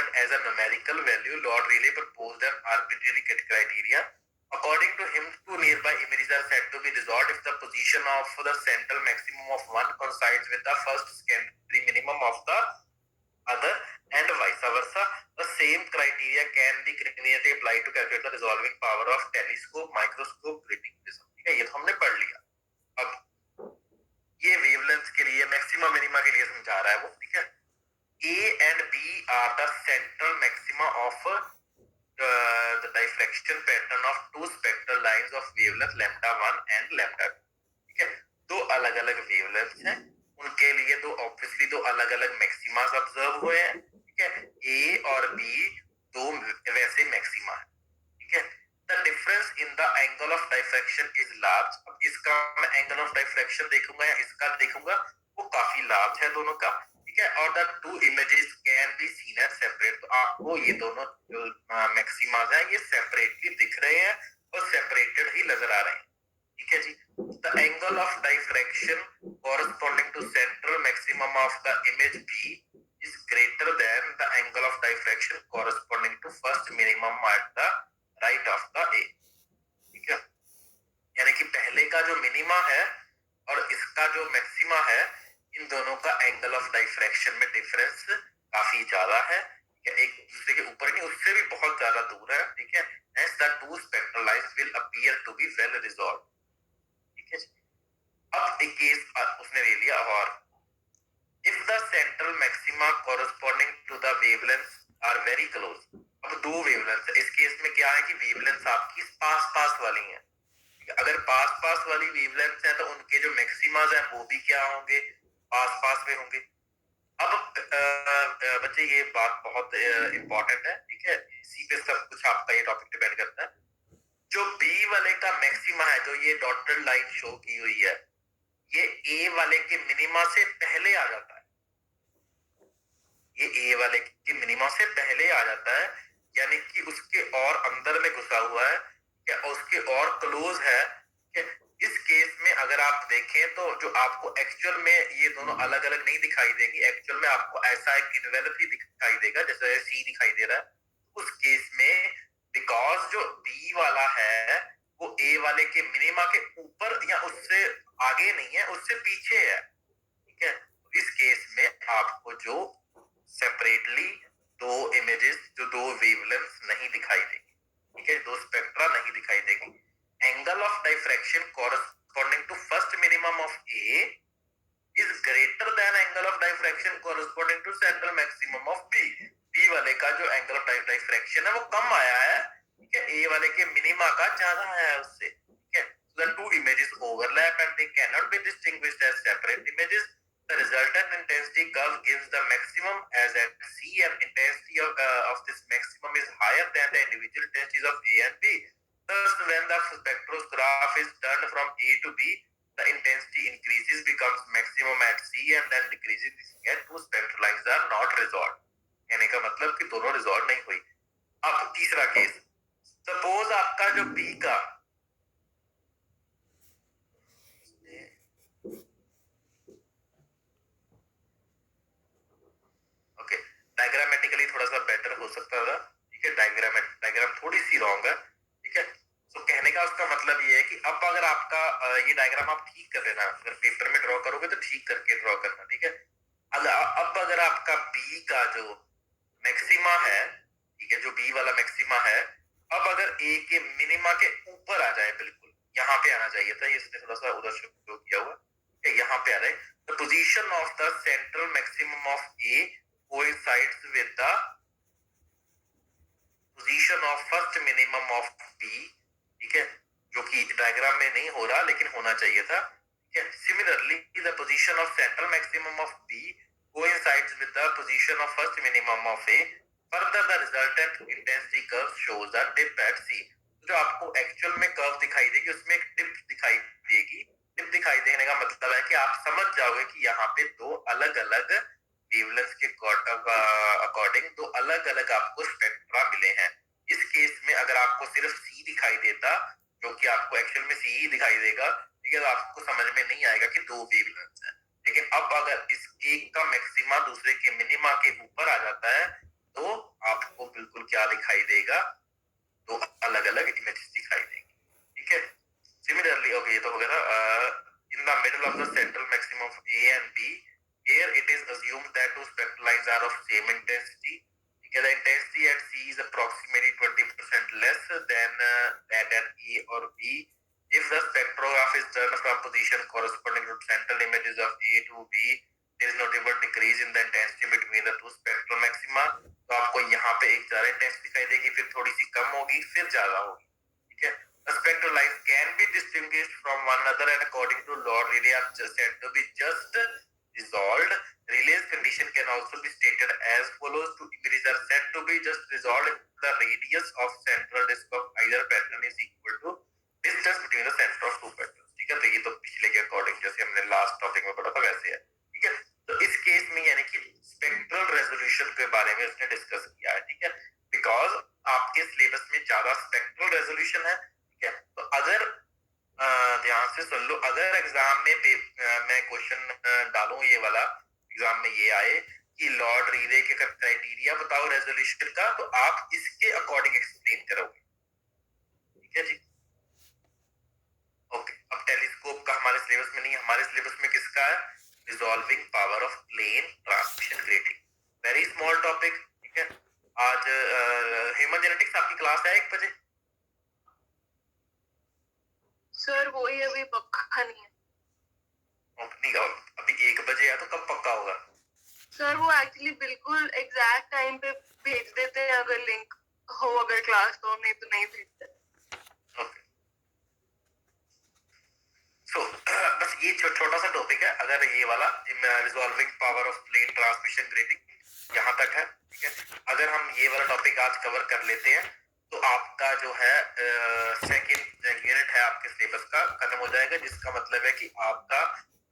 measurement as a numerical value, Lord Rayleigh proposed an arbitrary criteria. According to him, two nearby images are said to be resolved if the position of the central maximum of one coincides with the first secondary minimum of the other and vice versa. The same criteria can be conveniently applied to calculate the resolving power of telescope, microscope, grating prism. ठीक है, ये तो हमने पढ़ लिया. अब ये wavelength के लिए मैक्सिमा मिनिमा के लिए समझा रहा है वो. ठीक है, A and B are the central maxima of the diffraction pattern of two spectral lines of wavelength lambda 1 and lambda 2. ठीक है, दो अलग अलग वेवलेंथ हैं, उनके लिए दो ऑब्वियसली दो अलग अलग मैक्सिमास ऑब्जर्व हुए हैं. ठीक है, ए और बी दो वैसे मैक्सिमा है. ठीक है, the difference in the angle of diffraction is large. अब इसका मैं एंगल ऑफ डाइफ्रैक्शन देखूंगा या इसका देखूंगा, वो काफी लार्ज है दोनों का. ठीक है, और the two images can be seen as separate. तो आपको ये दोनों जो मैक्सिमास हैं ये सेपरेटली दिख रहे हैं और सेपरेटेड ही नजर आ रहे हैं. ठीक है जी. The angle of diffraction corresponding to central maximum of the image B is greater than the angle of diffraction corresponding to first minimum at the right of the A. ठीक है, यानी कि पहले का जो मिनिमा है और इसका जो मैक्सिमा है, इन दोनों का एंगल ऑफ डाइफ्रैक्शन में डिफरेंस काफी ज्यादा है. एक दूसरे के ऊपर नहीं, उससे भी बहुत ज्यादा दूर है. ठीक है, hence the two spectral lines will appear to be well resolved. ठीक है, अब एक केस उसने ले लिया. और if the central maxima corresponding to the wavelengths are very close. अब दो वेवलेंथ है. इस केस में क्या है कि वेवलेंथ आपकी पास पास वाली है. अगर पास पास वाली वेवलेंथ है तो उनके जो मैक्सिमास हैं वो भी क्या होंगे, पास पास में होंगे. अब बच्चे ये बात बहुत इंपॉर्टेंट है. ठीक है, इसी पे सब कुछ आपका ये टॉपिक डिपेंड करता है. जो बी वाले का मैक्सिमा है, जो ये डॉटेड लाइन शो की हुई है, ये ए वाले के मिनिमा से पहले आ जाता है. ये ए वाले के मिनिमा से पहले आ जाता है, यानी कि उसके और अंदर में घुसा हुआ है, क्या उसके और क्लोज है. इस केस में अगर आप देखें तो जो आपको एक्चुअल में ये दोनों अलग अलग नहीं दिखाई देगी. एक्चुअल में आपको ऐसा एक इन्वेलप ही दिखाई देगा जैसे सी दिखाई दे रहा है. उस केस में बिकॉज जो बी वाला है वो ए वाले के मिनिमा के ऊपर या उससे आगे नहीं है, उससे पीछे है. ठीक है, इस केस में आपको जो सेपरेटली दो इमेजेस, जो दो वेवलेंथ्स नहीं दिखाई देगी. ठीक है, दो स्पेक्ट्रा नहीं दिखाई देगी. Angle of diffraction corresponding to first minimum of A is greater than angle of diffraction corresponding to central maximum of B. B वाले का जो एंगल ऑफ डाइफ्रैक्शन है वो कम आया है. ठीक है, A वाले के मिनिमा का ज्यादा आया है उससे. ठीक है, so the two images overlap and they cannot be distinguished as separate images. The resultant intensity curve gives the maximum as at C, and intensity of this maximum is higher than the individual intensities of A and B. Thus, when the spectrograph is turned from A to B, the intensity increases, becomes maximum at C and then decreases, and two spectral lines are not resolved. कहने का मतलब कि दोनों resolve नहीं हुई. अब तीसरा case, suppose आपका जो B का डायग्रामेटिकली थोड़ा सा बेटर हो सकता था. ठीक है, डायग्राम थोड़ी सी रॉन्ग है. ठीक है, तो कहने का उसका मतलब ये है कि अब अगर आपका ये डायग्राम आप ठीक कर लेना, अगर पेपर में ड्रॉ करोगे तो ठीक करके ड्रॉ करना. ठीक है, अब अगर आपका बी का जो मैक्सिमा है, ठीक है, जो बी वाला मैक्सिमा है, अब अगर ए के मिनिमा के ऊपर आ जाए, बिल्कुल यहाँ पे आना चाहिए था, इसने थोड़ा सा उधर शो किया हुआ है, यहाँ पे आ रहे. The position of the central maximum of A coincides with the position of first minimum of B. ठीक है, जो कि डायग्राम में नहीं हो रहा लेकिन होना चाहिए था. ठीक है, similarly the position of central maximum of B coincides with the position of first minimum of A. Further, the resultant intensity curve shows a dip at C. जो आपको एक्चुअल में कर्व दिखाई देगी उसमें एक डिप दिखाई देगी. डिप दिखाई देने का मतलब है कि आप समझ जाओगे कि यहाँ पे दो अलग अलग वेवलेंथ के अकॉर्डिंग दो अलग अलग आपको स्पेक्ट्रा मिले हैं. इस केस में अगर आपको सिर्फ सी दिखाई देता, जो कि आपको एक्चुअल में सी ही दिखाई देगा, ठीक है, तो आपको समझ में नहीं आएगा कि दो वेवलेंथ हैं. लेकिन अब अगर इस एक का मैक्सिमा दूसरे के मिनिमा के ऊपर आ जाता है तो क्या दिखाई देगा, दो अलग अलग इमेजेस दिखाई देंगी, ठीक है। सिमिलरली ओके, ये तो हो गया था। In the middle of the central maximum of A and B, here it is assumed that two spectral lines are of same intensity, ठीक है। the intensity at C is approximately 20% less than that at A or B. If the spectrograph is turned from position corresponding to central images of A to B, there is notable decrease in the intensity between the two spectral maxima. तो आपको यहाँ पे एक ज्यादा intensity दिखाई देगी, फिर थोड़ी सी कम होगी, फिर ज्यादा होगी, ठीक है। The spectral lines can be distinguished from one another and according to Lord Rayleigh are just said to be just resolved. Rayleigh's condition can also be stated as follows: two images are said to be just resolved if the radius of central disk of either pattern is equal to distance between the center of two patterns, ठीक है। तो ये तो पिछले के according जैसे हमने last topic में पढ़ा था वैसे है, ठीक है। तो इस केस में यानी कि स्पेक्ट्रल रेजोल्यूशन के बारे में उसने डिस्कस किया है, ठीक है। बिकॉज आपके सिलेबस में ज्यादा स्पेक्ट्रल रेजोल्यूशन है, ठीक है। तो अगर ध्यान से सुन लो, अगर एग्जाम में मैं क्वेश्चन डालूं ये वाला, एग्जाम में ये आए कि लॉर्ड रीले के क्राइटेरिया बताओ रेजोल्यूशन का, तो आप इसके अकॉर्डिंग एक्सप्लेन करोगे, ठीक है जी। ओके, अब टेलीस्कोप का हमारे सिलेबस में नहीं, हमारे सिलेबस में किसका है? Resolving power of plane transmission grating, very small topic, ठीक है। आज ह्यूमन जेनेटिक्स आपकी क्लास है 1 बजे? सर वही अभी पक्का नहीं है। नहीं, अभी 1 बजे है तो कब पक्का होगा? सर वो एक्चुअली बिल्कुल एग्जैक्ट टाइम पे भेज देते हैं, अगर लिंक हो अगर क्लास तो, नहीं तो नहीं भेजते। ओके, सो बस ये छोटा सा टॉपिक है, अगर ये वाला resolving power of plane transmission grating यहाँ तक है, ठीक है। अगर हम ये वाला टॉपिक आज कवर कर लेते हैं तो आपका जो है सेकंड यूनिट है आपके सिलेबस का खत्म हो जाएगा, जिसका मतलब है कि आपका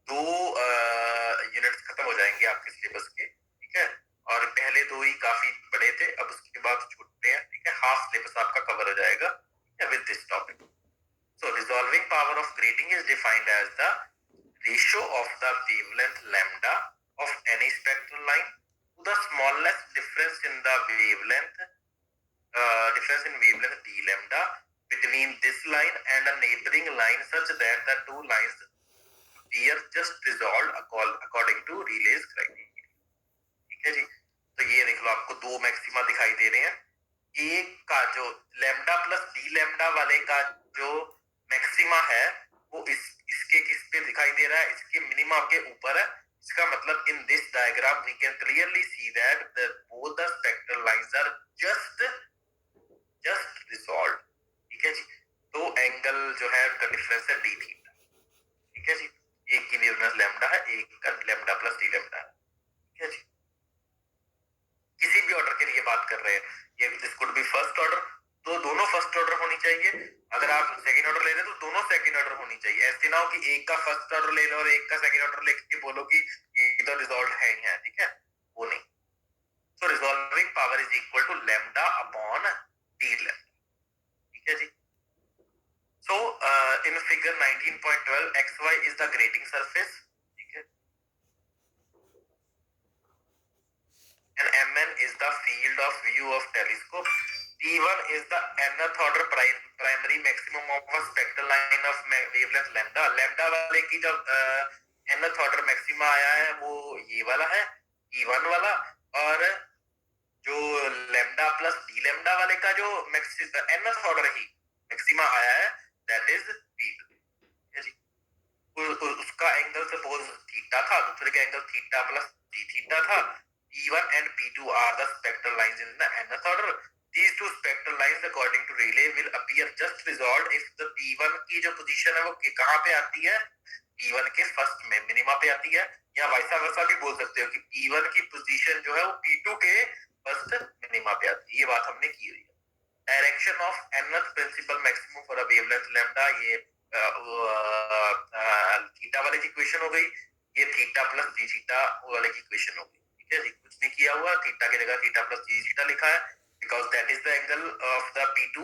2 यूनिट्स खत्म हो जाएंगे आपके सिलेबस के, ठीक है। और पहले 2 ही काफी बड़े थे, अब उसके बाद छोटे हैं, ठीक है। हाफ सिलेबस आपका कवर हो जाएगा with this topic. So resolving power of grating is defined as the ratio of the wavelength lambda of any spectral line to the smallest difference in the wavelength d lambda between this line and a neighboring line, such that the two lines appear just resolved according to Rayleigh's criteria, ठीक है जी। तो ये देख लो, आपको 2 maxima दिखाई दे रहे हैं। एक का जो लैम्डा प्लस डी लैम्डा वाले का जो मैक्सिमा है वो इसके किस पे दिखाई दे रहा है? इसके मिनिमा के ऊपर है। इसका मतलब in this diagram we can clearly see that both the spectral lines are just resolved, ठीक है जी। तो एंगल जो है उनका डिफरेंस है डी थीटा, ठीक है जी। एक की न्यूटन लैम्डा है, एक का लैम्डा प्लस डी लैम्डा है, ठीक है जी। किसी भी ऑर्डर के लिए बात कर रहे हैं, ये this could be first order, तो दोनों फर्स्ट ऑर्डर होनी चाहिए। अगर आप सेकंड ऑर्डर ले रहे हैं तो दोनों सेकंड ऑर्डर होनी चाहिए। ऐसे ना हो कि एक का फर्स्ट ऑर्डर ले लो और एक का सेकंड ऑर्डर लेके बोलो कि ये तो रिजॉल्व है ही है, ठीक है, वो नहीं। So resolving power is equal to lambda upon D lambda, ठीक है जी। So in figure 19.12 xy is the grating surface, ठीक है, and mn is the field of view of telescope. T1 is the nth order primary maximum of a spectral line of wavelength lambda. Lambda वाले की जब nth order maxima आया है वो ये वाला है E1 वाला, और जो लैम्डा प्लस डी लैम्डा वाले का जो nth order ही maxima आया है that is P2, उसका एंगल सपोज थीटा था, दूसरे का angle theta plus D theta था। E1 and P2 are the spectral lines in the nth order. These two spectral lines according to Rayleigh will appear just resolved if the P1 की जो position है वो कहाँ पे आती है? P1 के फर्स्ट में मिनिमा पे आती है, या वाइसा वर्सा भी बोल सकते हो कि P1 की पोजीशन जो है वो P2 के फर्स्ट मिनिमा पे आती है। ये बात हमने की हुई है। Direction of nth principal maximum for a wavelength lambda, ये थीटा वाले की इक्वेशन हो गई, ये थीटा प्लस डी थीटा वाले की इक्वेशन हो गई, ठीक है जी। कुछ नहीं किया हुआ, थीटा की जगह थीटा प्लस डी थीटा लिखा है because that is the angle of the P2,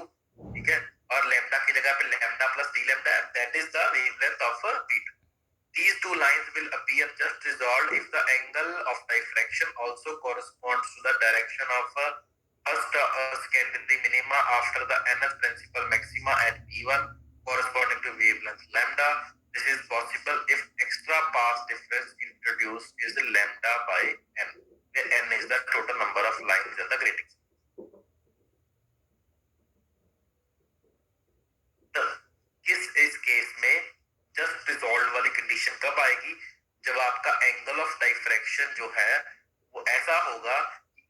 ठीक है, और लैम्डा की जगह पे lambda plus D lambda, that is the wavelength of P2. These two lines will appear just resolved if the angle of diffraction also corresponds to the direction of first secondary minima after the nth principal maxima at P1 corresponding to wavelength lambda. This is possible if extra path difference introduced is lambda by n, where n is the total number of lines in the grating. इस case में just resolve वाली condition कब आएगी, जब आपका angle of diffraction जो है वो ऐसा होगा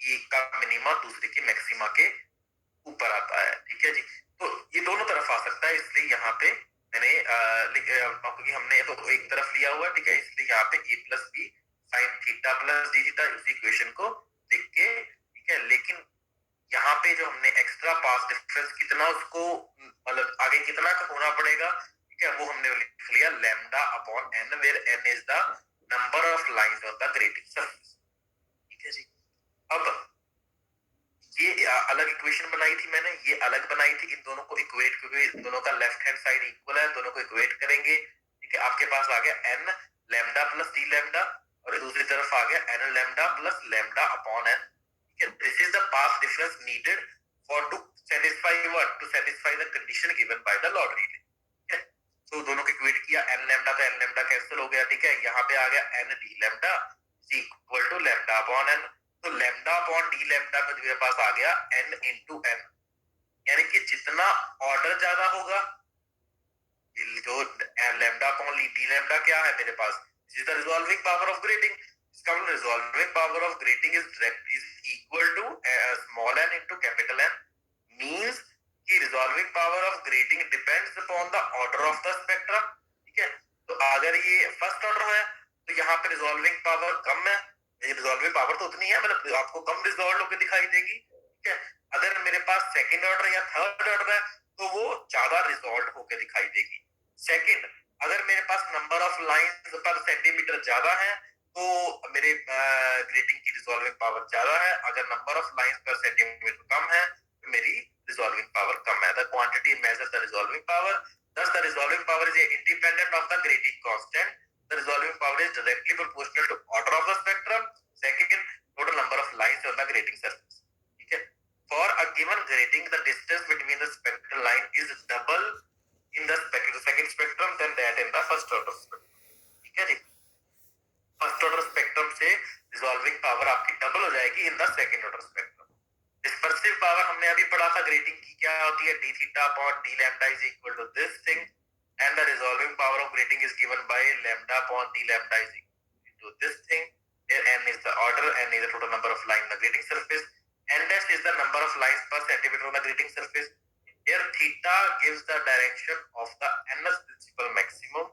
कि एक का मिनिमा दूसरे के मैक्सिमा के ऊपर आता है। ठीक है जी, तो ये दोनों तरफ आ सकता है, इसलिए यहाँ पे मैंने क्योंकि हमने तो एक तरफ लिया हुआ, ठीक है, इसलिए यहाँ पे a plus B sine theta plus D theta उस इक्वेशन को लिख के, ठीक है, लेकिन यहाँ पे जो हमने एक्स्ट्रा पाथ डिफरेंस कितना उसको मतलब आगे कितना होना पड़ेगा, ठीक है, वो हमने लिख लिया lambda upon n, where n is the number of lines of the grating surface. ठीक है जी, अब ये अलग इक्वेशन बनाई थी मैंने, ये अलग बनाई थी, इन दोनों को इक्वेट, क्योंकि इन दोनों का लेफ्ट हैंड साइड इक्वल है, दोनों को इक्वेट करेंगे। ठीक है, आपके पास आ गया n lambda plus D lambda, और दूसरी तरफ आ गया n lambda plus lambda upon n। This is the path difference needed for to satisfy what? To satisfy the condition given by the Lord relay. ठीक है, तो दोनों को इक्वेट किया, n लैम्डा तो n लैम्डा कैंसिल हो गया। ठीक है, यहाँ पे आ गया n D lambda is equal to lambda upon n, तो लैम्डा अपॉन डी लैम्डा में मेरे पास आ गया n इंटू n, यानी कि जितना ऑर्डर ज्यादा होगा, जो लैम्डा अपॉन डी लैम्डा क्या है मेरे पास, this is the resolving power of grating. इसका मतलब resolving power of grating is equal to small n into capital N, means कि resolving power of grating depends upon the order of the spectrum. ठीक है, तो अगर ये first order है तो यहाँ पे रिजॉल्विंग पावर कम है, रिजॉल्विंग पावर तो उतनी है, मतलब आपको कम रिजॉल्व होकर दिखाई देगी। ठीक है, अगर मेरे पास सेकंड ऑर्डर या थर्ड ऑर्डर है तो वो ज्यादा रिजॉल्व होकर दिखाई देगी। सेकंड, अगर मेरे पास number of lines per centimetre ज्यादा है तो मेरे ग्रेटिंग की रिजॉल्विंग पावर ज्यादा है, अगर number of lines per centimetre कम है तो मेरी रिजॉल्विंग पावर कम है। The quantity measures the resolving power, thus the resolving power is independent of the grating constant. The resolving power is directly proportional to order of the spectrum. Second, total number of lines on the grating surface. ठीक है, for a given grating the distance between the spectral line is double in the second spectrum than that in the first order spectrum. ठीक है जी, first order spectrum से resolving power आपकी double हो जाएगी in the second order spectrum. Dispersive power हमने अभी पढ़ा था ग्रेटिंग की क्या होती है, D theta upon D lambda is equal to this thing, and the resolving power of grating is given by lambda upon D lambda is equal to this thing, where n is the order, n is the total number of lines on the grating surface, n dash is the number of lines per centimeter on the grating surface. Here theta gives the direction of the nth principal maximum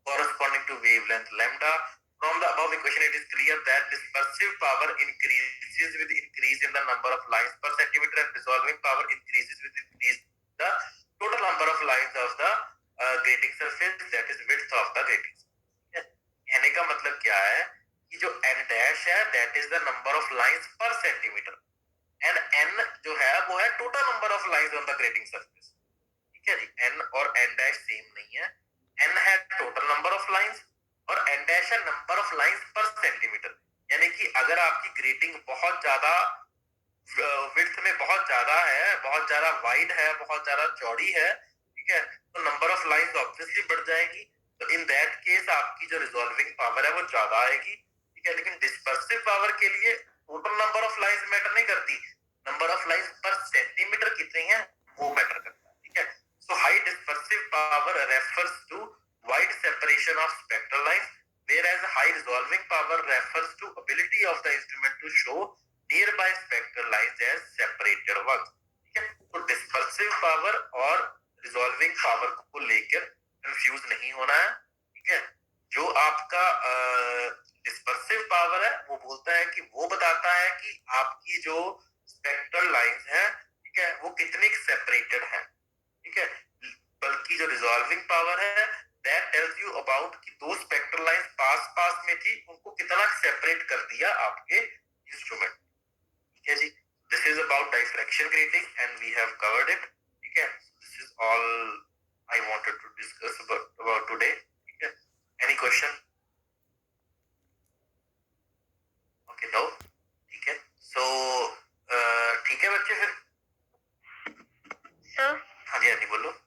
corresponding to wavelength lambda. From the above equation, it is clear that dispersive power increases with increase in the number of lines per centimeter, and resolving power increases with increase the total number of lines of the grating surface, that is width of the grating surface. कहने का मतलब क्या है कि जो n dash है, that is the number of lines per centimeter, and n जो है वो है total number of lines on the grating surface. ठीक है जी, n और n dash सेम नहीं है, n है total number of lines और n dash है number of lines per centimetre, यानी कि अगर आपकी ग्रेटिंग बहुत ज्यादा विड्थ में बहुत ज्यादा है, बहुत ज्यादा वाइड है, बहुत ज्यादा चौड़ी है, ठीक है, तो नंबर ऑफ लाइंस ऑब्वियसली बढ़ जाएगी, तो इन दैट केस आपकी जो रिजॉल्विंग पावर है वो ज्यादा आएगी। ठीक है, लेकिन डिस्पर्सिव पावर के लिए total number of lines matter नहीं करती, number of lines per centimetre कितनी है वो मैटर करता है। ठीक है, so high dispersive power refers to wide separation of spectral lines, whereas high resolving power refers to ability of the instrument to show nearby spectral lines as separated ones. ठीक है, तो dispersive power और resolving power को लेकर confuse नहीं होना है। ठीक है, जो आपका dispersive power है वो बोलता है कि वो बताता है कि आपकी जो spectral lines है, ठीक है, वो कितनी separated है। ठीक है, बल्कि जो resolving power है that tells you about कि दो spectral lines पास में थी, उनको कितना सेपरेट कर दिया आपके इंस्ट्रूमेंट। ठीक है जी, this is about diffraction grating and we have covered it. ठीक है, this is all I wanted to discuss about today. ठीक है, any question? Okay, no. ठीक है, so ठीक है बच्चे फिर? सर हाँ जी बोलो।